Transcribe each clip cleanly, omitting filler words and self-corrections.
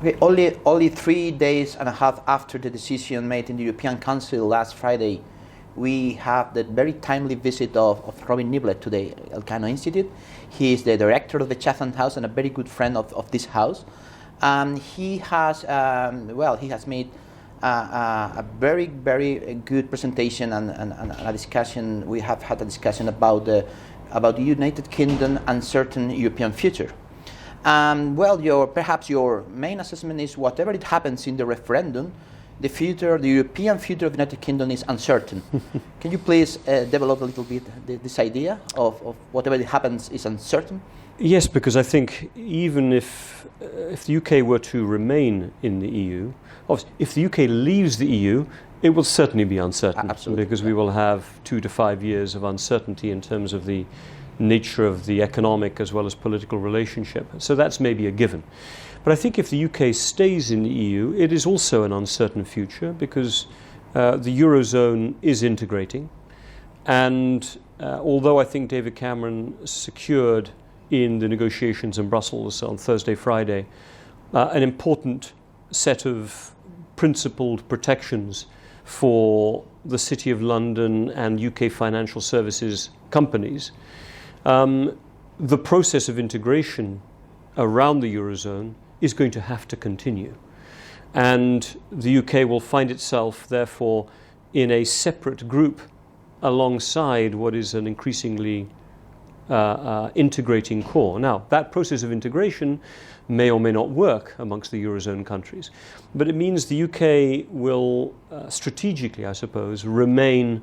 Okay, only 3 days and a half after the decision made in the European Council last Friday, we have the very timely visit of Robin Niblett to the Elcano Institute. He is the director of the Chatham House and a very good friend of this house. He has made a very good presentation and a discussion. We have had a discussion about the United Kingdom uncertain European future. Perhaps your main assessment is whatever it happens in the referendum, the European future of the United Kingdom is uncertain. Can you please develop a little bit this idea of whatever it happens is uncertain? Yes, because I think even if the UK were to remain in the EU, if the UK leaves the EU, it will certainly be uncertain. Absolutely, because we will have 2 to 5 years of uncertainty in terms of the nature of the economic as well as political relationship. So that's maybe a given. But I think if the UK stays in the EU, it is also an uncertain future because the Eurozone is integrating. And although I think David Cameron secured in the negotiations in Brussels on Thursday, Friday, an important set of principled protections for the City of London and UK financial services companies, the process of integration around the Eurozone is going to have to continue. And the UK will find itself, therefore, in a separate group alongside what is an increasingly integrating core. Now, that process of integration may or may not work amongst the Eurozone countries, but it means the UK will strategically, I suppose, remain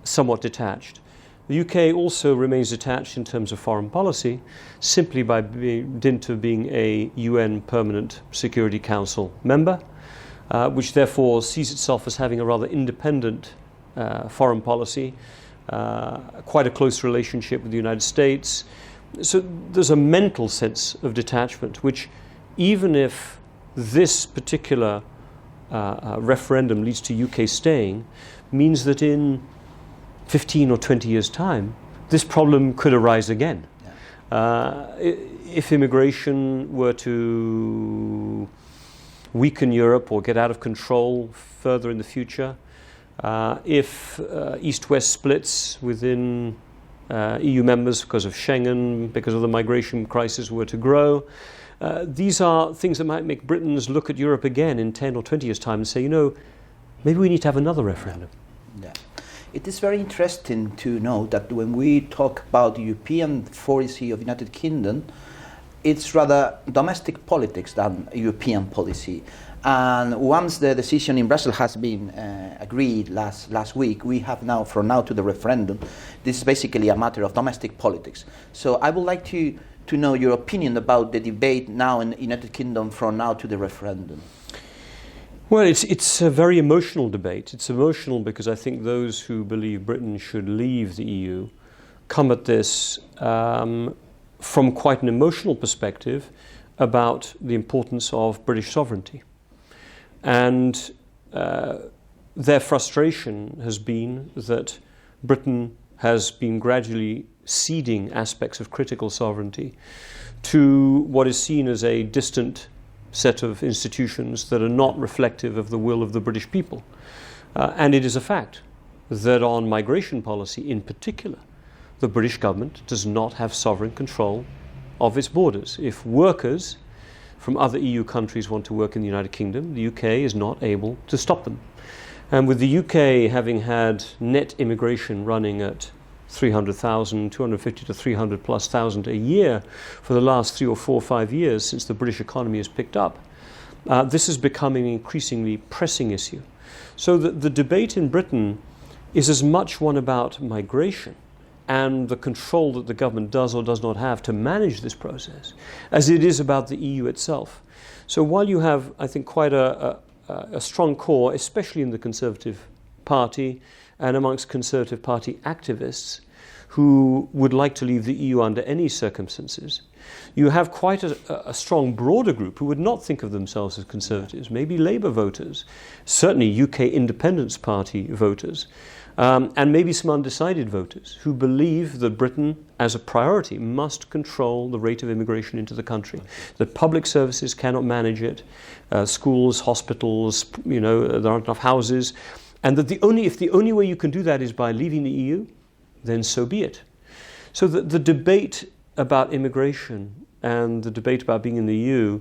somewhat detached. The UK also remains detached in terms of foreign policy, simply by dint of being a UN Permanent Security Council member, which therefore sees itself as having a rather independent foreign policy, quite a close relationship with the United States. So there's a mental sense of detachment, which even if this particular referendum leads to UK staying, means that in 15 or 20 years' time, this problem could arise again. Yeah. If immigration were to weaken Europe or get out of control further in the future, if East-West splits within EU members because of Schengen, because of the migration crisis were to grow, these are things that might make Britons look at Europe again in 10 or 20 years' time and say, maybe we need to have another referendum. Yeah. It is very interesting to know that when we talk about the European policy of the United Kingdom, it's rather domestic politics than European policy. And once the decision in Brussels has been agreed last week, we have now, from now to the referendum, this is basically a matter of domestic politics. So I would like to know your opinion about the debate now in the United Kingdom from now to the referendum. Well, it's a very emotional debate. It's emotional because I think those who believe Britain should leave the EU come at this from quite an emotional perspective about the importance of British sovereignty. And their frustration has been that Britain has been gradually ceding aspects of critical sovereignty to what is seen as a distant set of institutions that are not reflective of the will of the British people. And it is a fact that on migration policy in particular, the British government does not have sovereign control of its borders. If workers from other EU countries want to work in the United Kingdom, the UK is not able to stop them. And with the UK having had net immigration running at 300,000, 250 to 300 plus thousand a year for the last 3 or 4 or 5 years since the British economy has picked up, this is becoming an increasingly pressing issue. So the debate in Britain is as much one about migration and the control that the government does or does not have to manage this process as it is about the EU itself. So while you have, I think, quite a strong core, especially in the Conservative Party and amongst Conservative Party activists who would like to leave the EU under any circumstances, you have quite a strong broader group who would not think of themselves as Conservatives, maybe Labour voters, certainly UK Independence Party voters, and maybe some undecided voters who believe that Britain, as a priority, must control the rate of immigration into the country. That public services cannot manage it, schools, hospitals, there aren't enough houses, and that if the only way you can do that is by leaving the EU, then so be it. So the debate about immigration and the debate about being in the EU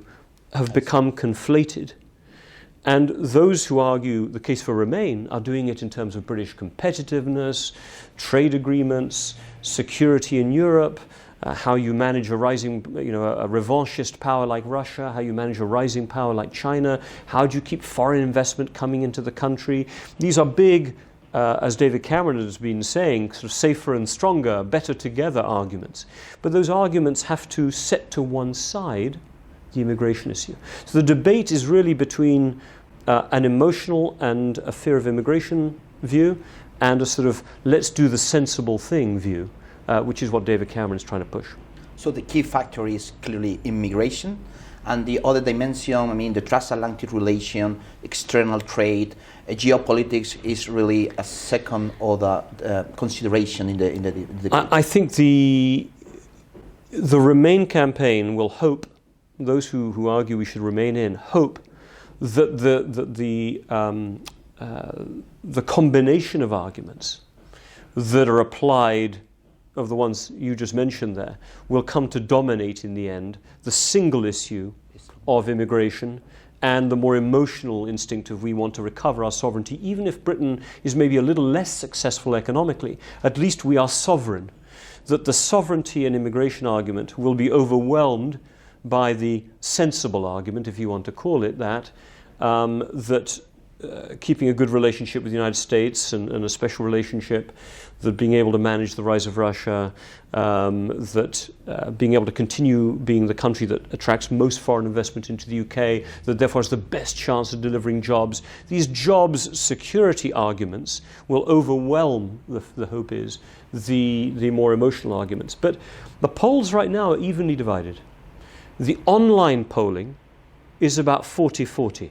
have become conflated. And those who argue the case for Remain are doing it in terms of British competitiveness, trade agreements, security in Europe, how you manage a rising, a revanchist power like Russia, how you manage a rising power like China, how do you keep foreign investment coming into the country. These are big, as David Cameron has been saying, sort of safer and stronger, better together arguments. But those arguments have to set to one side the immigration issue. So the debate is really between an emotional and a fear of immigration view and a sort of let's do the sensible thing view, which is what David Cameron is trying to push. So the key factor is clearly immigration, and the other dimension, the transatlantic relation, external trade, geopolitics is really a second order consideration in the I think the Remain campaign will hope, those who argue we should remain in, hope that the combination of arguments that are applied, of the ones you just mentioned there, will come to dominate in the end the single issue of immigration and the more emotional instinct of we want to recover our sovereignty. Even if Britain is maybe a little less successful economically, at least we are sovereign. That the sovereignty and immigration argument will be overwhelmed by the sensible argument, if you want to call it that, that keeping a good relationship with the United States and a special relationship, that being able to manage the rise of Russia, that being able to continue being the country that attracts most foreign investment into the UK, that therefore has the best chance of delivering jobs. These jobs security arguments will overwhelm, the hope is, the more emotional arguments. But the polls right now are evenly divided. The online polling is about 40-40.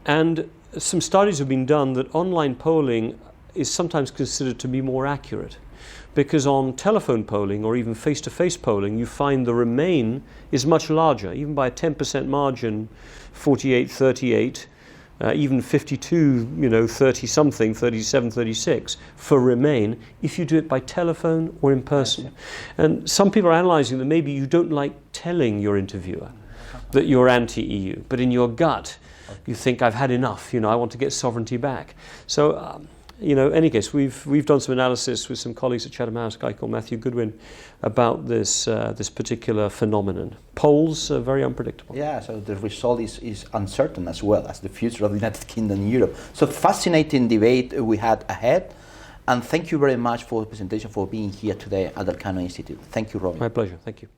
And some studies have been done that online polling is sometimes considered to be more accurate, because on telephone polling or even face-to-face polling, you find the Remain is much larger, even by a 10% margin, 48-38, even 52, 30-something, 37, 36 for Remain, if you do it by telephone or in person. Yes, yeah. And some people are analysing that maybe you don't like telling your interviewer that you're anti-EU, but in your gut, you think, I've had enough, I want to get sovereignty back. So, in any case, we've done some analysis with some colleagues at Chatham House, a guy called Matthew Goodwin, about this particular phenomenon. Polls are very unpredictable. Yeah, so the result is uncertain as well as the future of the United Kingdom and Europe. So fascinating debate we had ahead, and thank you very much for the presentation, for being here today at the Elcano Institute. Thank you, Robin. My pleasure. Thank you.